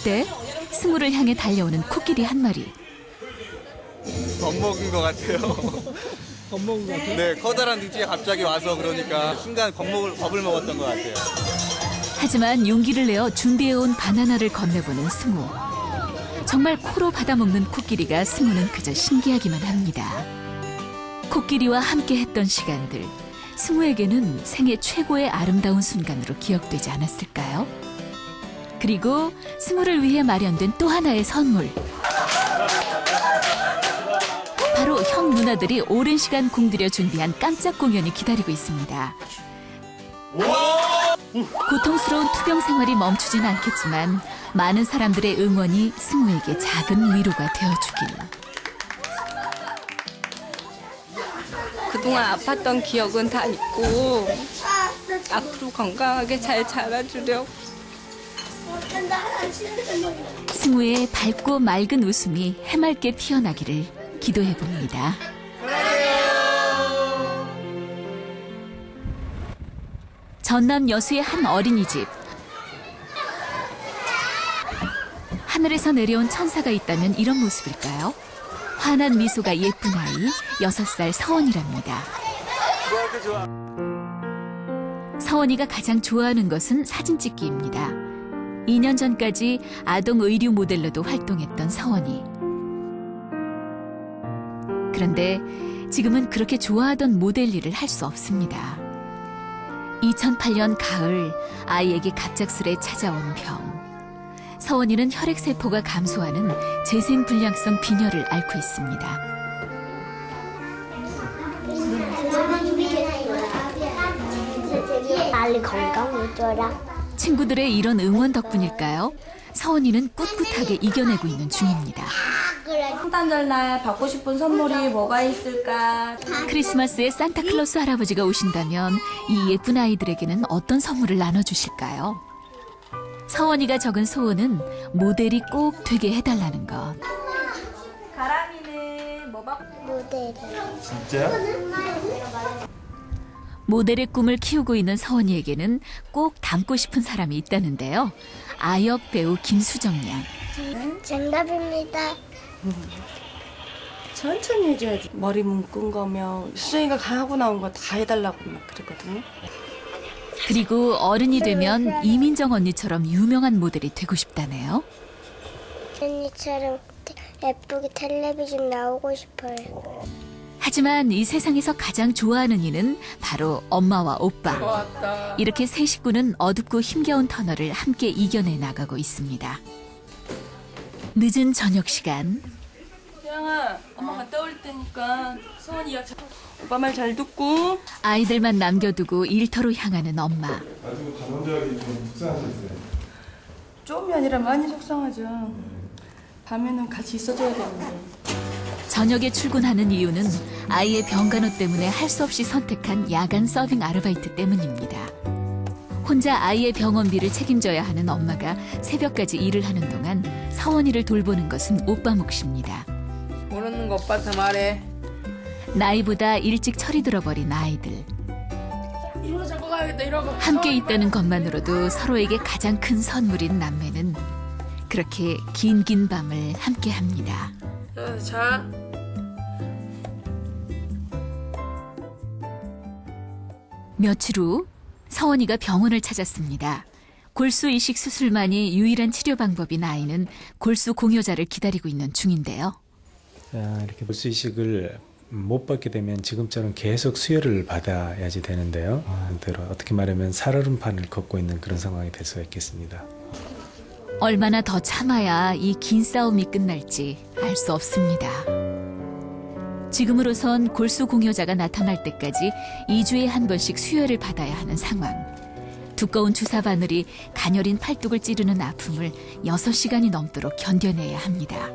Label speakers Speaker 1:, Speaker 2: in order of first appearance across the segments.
Speaker 1: 그때 승우를 향해 달려오는 코끼리 한 마리.
Speaker 2: 겁먹은 것 같아요.
Speaker 3: 겁먹은 것 같아요?
Speaker 2: 네, 커다란 등치가 갑자기 와서 그러니까 순간 겁을 먹었던 것 같아요.
Speaker 1: 하지만 용기를 내어 준비해온 바나나를 건네보는 승우. 정말 코로 받아먹는 코끼리가 승우는 그저 신기하기만 합니다. 코끼리와 함께했던 시간들, 승우에게는 생애 최고의 아름다운 순간으로 기억되지 않았을까요? 그리고 승우를 위해 마련된 또 하나의 선물. 바로 형 누나들이 오랜 시간 공들여 준비한 깜짝 공연이 기다리고 있습니다. 고통스러운 투병 생활이 멈추진 않겠지만 많은 사람들의 응원이 승우에게 작은 위로가 되어주길.
Speaker 4: 그동안 아팠던 기억은 다 잊고 앞으로 건강하게 잘 자라주려고.
Speaker 1: 승우의 밝고 맑은 웃음이 해맑게 피어나기를 기도해봅니다. 전남 여수의 한 어린이집. 하늘에서 내려온 천사가 있다면 이런 모습일까요? 환한 미소가 예쁜 아이, 6살 서원이랍니다. 서원이가 가장 좋아하는 것은 사진 찍기입니다. 2년 전까지 아동 의류 모델로도 활동했던 서원이. 그런데 지금은 그렇게 좋아하던 모델 일을 할 수 없습니다. 2008년 가을, 아이에게 갑작스레 찾아온 병. 서원이는 혈액세포가 감소하는 재생불량성 빈혈을 앓고 있습니다.
Speaker 5: 빨리 건강해져라.
Speaker 1: 친구들의 이런 응원 덕분일까요? 서원이는 꿋꿋하게 이겨내고 있는 중입니다.
Speaker 4: 성탄절날 받고 싶은 선물이 뭐가 있을까?
Speaker 1: 크리스마스에 산타클로스 할아버지가 오신다면 이 예쁜 아이들에게는 어떤 선물을 나눠주실까요? 서원이가 적은 소원은 모델이 꼭 되게 해달라는 것.
Speaker 4: 가람이는 뭐 받고?
Speaker 5: 모델.
Speaker 1: 모델의 꿈을 키우고 있는 서원이에게는 꼭 닮고 싶은 사람이 있다는데요. 아역 배우 김수정 양.
Speaker 5: 정답입니다.
Speaker 4: 천천히 해줘야지. 머리 묶은 거면 수정이가 하고 나온 거 다 해달라고 막 그랬거든요.
Speaker 1: 그리고 어른이 되면 이민정 언니처럼 유명한 모델이 되고 싶다네요.
Speaker 5: 언니처럼 예쁘게 텔레비전 나오고 싶어요.
Speaker 1: 하지만 이 세상에서 가장 좋아하는 이는 바로 엄마와 오빠. 이렇게 세 식구는 어둡고 힘겨운 터널을 함께 이겨내 나가고 있습니다. 늦은 저녁 시간.
Speaker 4: 수영아, 엄마 갔다 올 테니까 서원이가 오빠 말 잘 듣고.
Speaker 1: 아이들만 남겨두고 일터로 향하는 엄마.
Speaker 6: 나중에 잠원자리 좀 속상하셨어요?
Speaker 4: 좀이 아니라 많이 속상하죠. 밤에는 같이 있어줘야 되는데.
Speaker 1: 저녁에 출근하는 이유는 아이의 병간호 때문에 할 수 없이 선택한 야간 서빙 아르바이트 때문입니다. 혼자 아이의 병원비를 책임져야 하는 엄마가 새벽까지 일을 하는 동안 서원이를 돌보는 것은 오빠 몫입니다.
Speaker 3: 모르는 거 오빠한테 말해.
Speaker 1: 나이보다 일찍 철이 들어버린 아이들.
Speaker 3: 이거 잡고 가야겠다, 이러고.
Speaker 1: 함께 있다는 것만으로도 서로에게 가장 큰 선물인 남매는 그렇게 긴 밤을 함께합니다.
Speaker 3: 자.
Speaker 1: 며칠 후 서원이가 병원을 찾았습니다. 골수 이식 수술만이 유일한 치료 방법인 아이는 골수 공여자를 기다리고 있는 중인데요.
Speaker 7: 이렇게 골수 이식을 못 받게 되면 지금처럼 계속 수혈을 받아야지 되는데요. 어떻게 말하면 살얼음판을 걷고 있는 그런 상황이 될 수가 있겠습니다.
Speaker 1: 얼마나 더 참아야 이 긴 싸움이 끝날지 알 수 없습니다. 지금으로선 골수 공여자가 나타날 때까지 2주에 한 번씩 수혈을 받아야 하는 상황. 두꺼운 주사 바늘이 가녀린 팔뚝을 찌르는 아픔을 6시간이 넘도록 견뎌내야 합니다.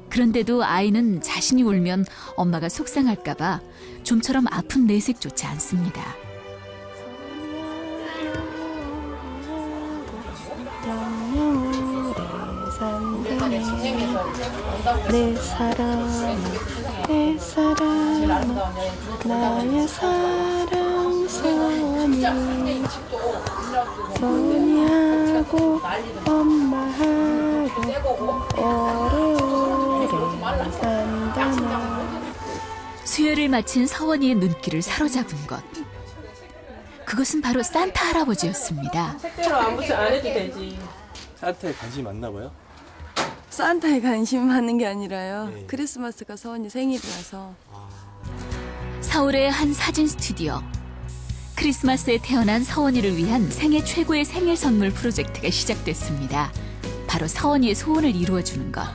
Speaker 1: 그런데도 아이는 자신이 울면 엄마가 속상할까 봐 좀처럼 아픈 내색조차 않습니다.
Speaker 4: 내 사랑, 내 사랑, 나의 사랑 소원이, 소원이하고 엄마하고
Speaker 1: 수혈을 마친 서원이의 눈길을 사로잡은 것. 그것은 바로 산타 할아버지였습니다.
Speaker 4: 책대로 아무튼 안 해도 되지.
Speaker 8: 산타에 관심이 많나 봐요?
Speaker 4: 산타에 관심하는 게 아니라요. 크리스마스가 서원이 생일이라서.
Speaker 1: 서울의 한 사진 스튜디오. 크리스마스에 태어난 서원이를 위한 생애 최고의 생일 선물 프로젝트가 시작됐습니다. 바로 서원이의 소원을 이루어주는 것.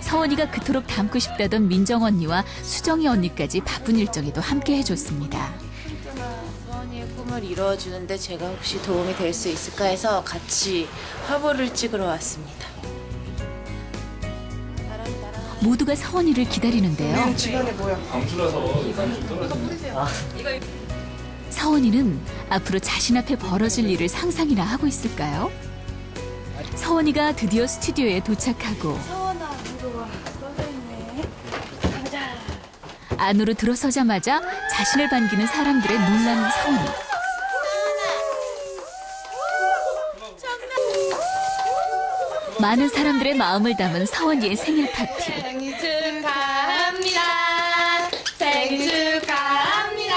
Speaker 1: 서원이가 그토록 닮고 싶다던 민정 언니와 수정이 언니까지 바쁜 일정에도 함께 해줬습니다.
Speaker 9: 서원이의 꿈을 이루어주는데 제가 혹시 도움이 될 수 있을까 해서 같이 화보를 찍으러 왔습니다.
Speaker 1: 모두가 서원이를 기다리는데요. 서원이는 앞으로 자신 앞에 벌어질 일을 상상이나 하고 있을까요? 서원이가 드디어 스튜디오에 도착하고 안으로 들어서자마자 자신을 반기는 사람들의 놀란 서원이. 많은 사람들의 마음을 담은 서원이의 생일 파티.
Speaker 10: 생일 축하합니다. 생일 축하합니다.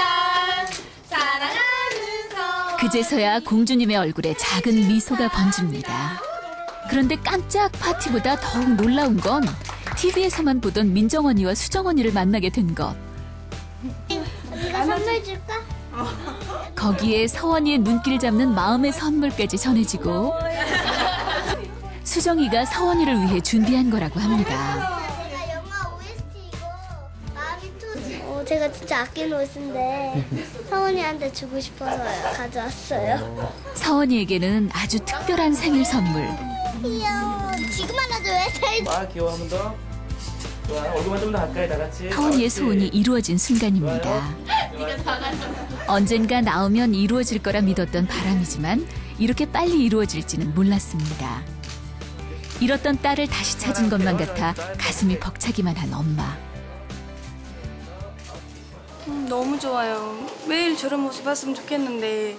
Speaker 10: 사랑하는 서원.
Speaker 1: 그제서야 공주님의 얼굴에 작은 미소가 번집니다. 그런데 깜짝 파티보다 더욱 놀라운 건 TV에서만 보던 민정 언니와 수정 언니를 만나게 된 것.
Speaker 5: 네가 선물 줄까?
Speaker 1: 거기에 서원이의 눈길 잡는 마음의 선물까지 전해지고 수정이가 서원이를 위해 준비한 거라고 합니다.
Speaker 5: 영화 OST 이거 마음이 제가 진짜 아끼는 옷인데 서원이한테 주고 싶어서 가져왔어요.
Speaker 1: 서원이에게는 아주 특별한 생일 선물.
Speaker 5: 귀여워. 지금 하나도 왜 살?
Speaker 8: 귀여워, 한 번 더. 좋아, 얼굴만 좀 더 가까이 다 같이.
Speaker 1: 서원이의 소원이 이루어진 순간입니다. 언젠가 나오면 이루어질 거라 믿었던 바람이지만 이렇게 빨리 이루어질지는 몰랐습니다. 잃었던 딸을 다시 찾은 것만 같아 가슴이 벅차기만 한 엄마.
Speaker 4: 너무 좋아요. 매일 저런 모습 봤으면 좋겠는데.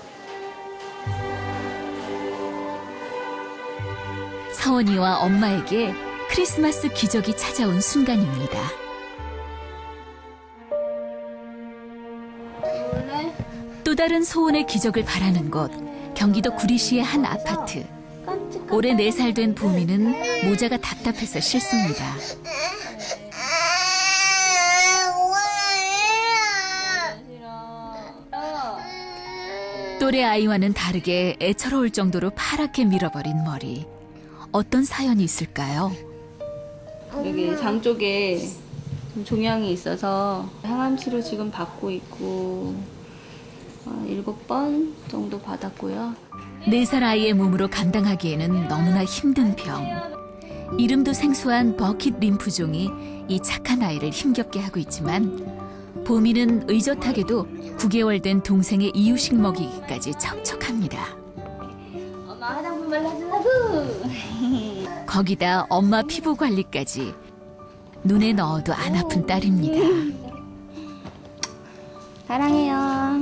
Speaker 1: 서원이와 엄마에게 크리스마스 기적이 찾아온 순간입니다. 또 다른 소원의 기적을 바라는 곳, 경기도 구리시의 한 아파트. 올해 4살 된 보미는 모자가 답답해서 싫습니다. 또래 아이와는 다르게 애처로울 정도로 파랗게 밀어버린 머리. 어떤 사연이 있을까요?
Speaker 11: 여기 장 쪽에 좀 종양이 있어서 항암 치료 지금 받고 있고 7번 정도 받았고요.
Speaker 1: 4살 아이의 몸으로 감당하기에는 너무나 힘든 병. 이름도 생소한 버킷 림프종이 이 착한 아이를 힘겹게 하고 있지만 보미는 의젓하게도 9개월 된 동생의 이유식 먹이기까지 척척합니다.
Speaker 11: 엄마 화장품 발라주려고.
Speaker 1: 거기다 엄마 피부 관리까지. 눈에 넣어도 안 아픈 딸입니다.
Speaker 11: 사랑해요.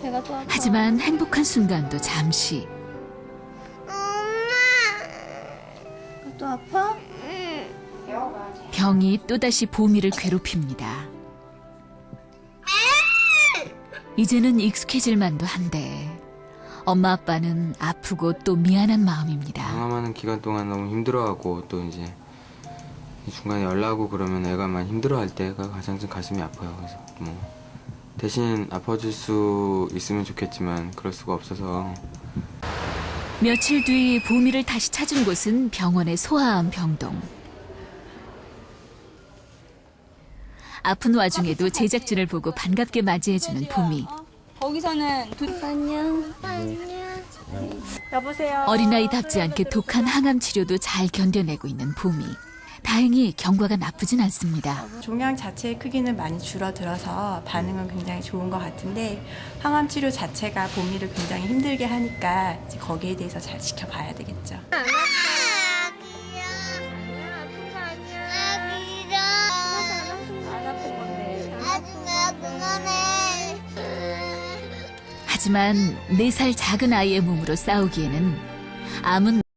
Speaker 11: 배가 또 아파.
Speaker 1: 하지만 행복한 순간도 잠시.
Speaker 11: 또 아파?
Speaker 1: 병이 또다시 보미를 괴롭힙니다. 이제는 익숙해질 만도 한데 엄마 아빠는 아프고 또 미안한 마음입니다.
Speaker 12: 방황하는 기간 동안 너무 힘들어하고 또 이제 중간에 연락 오고 그러면 애가 많이 힘들어할 때가 가장 좀 가슴이 아파요. 그래서 뭐 대신 아파줄 수 있으면 좋겠지만 그럴 수가 없어서.
Speaker 1: 며칠 뒤 보미를 다시 찾은 곳은 병원의 소아암 병동. 아픈 와중에도 제작진을 보고 반갑게 맞이해주는 보미.
Speaker 11: 거기서는 안녕. 여보세요.
Speaker 1: 어린아이답지 않게 독한 항암 치료도 잘 견뎌내고 있는 보미. 다행히 경과가 나쁘진 않습니다.
Speaker 13: 종양 자체의 크기는 많이 줄어들어서 반응은 굉장히 좋은 것 같은데 항암 치료 자체가 보미를 굉장히 힘들게 하니까 이제 거기에 대해서 잘 지켜봐야 되겠죠.
Speaker 1: 하지만 4살 작은 아이의 몸으로 싸우기에는 암은